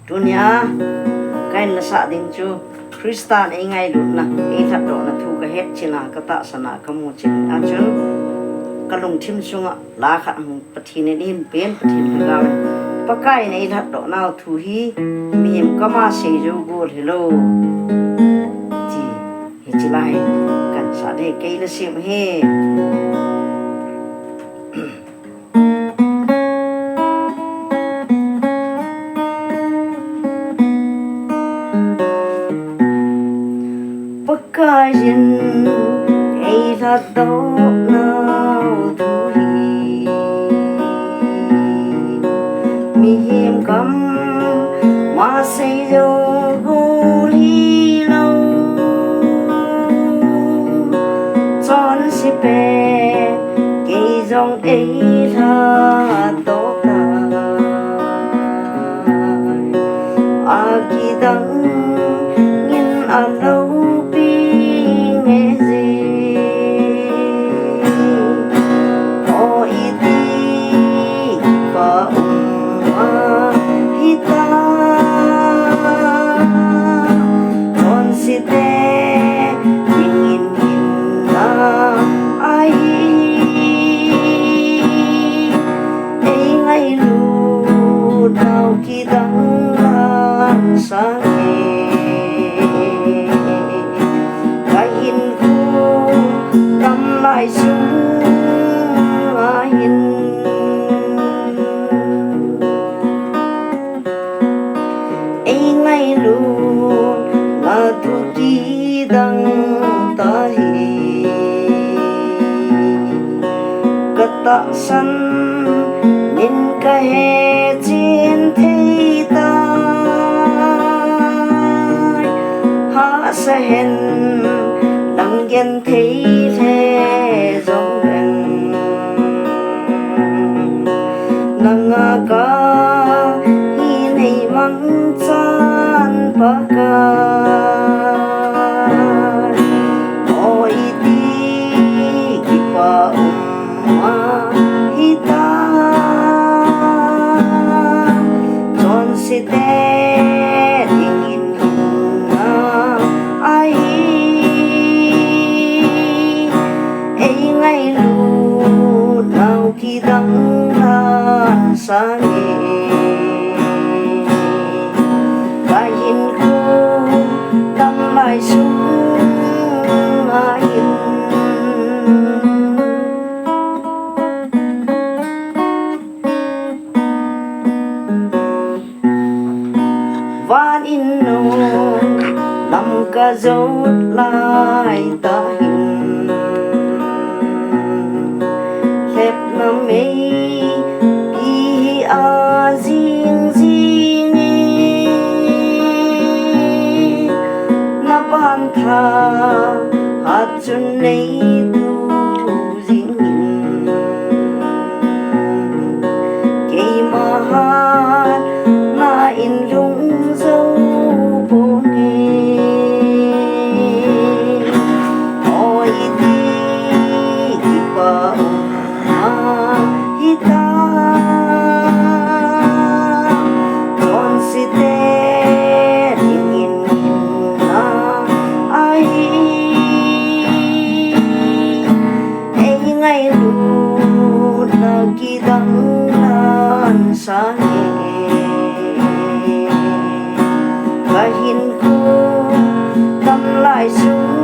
dunia kain la sa ding chu Kristan ai ngai lut na e that do na thu ka het china ka ta sana ka mu chin a chun ka lung thim chunga la khat hung pathine din pen pathin ka ga pakai nei that do na thu hi miem ka ma se ju go hello ji hi chilai kan sa de ke la sim he Pagkain ay tataw na tuhi Mihim kam masay guli lâu Chọn si pe cây dòng ấy tataw ta Aki đắng nhìn lâu lại xuống anh ngay luôn là thu chi đăng ta hi cất tạ sân nên cả hè trên thế ta hạ sẽ hẹn đăng gen thấy thế giống gần nang ca hi nei mang chan paka oi ti ki pa umma hita chon se te dingin na ai ngay lu nào khi đắng lan sáng và nhìn cô đắm lại xuống anh và in nô đắm cả dấu lại ta hình khép nằm ấy đi à riêng riêng na ban tha hạt chân này tu riêng cây mà hát na in rung dấu bông ôi đi qua hita con si te dingin na ai ngay lu na ki dang lan sang và hin cô tâm lại xuống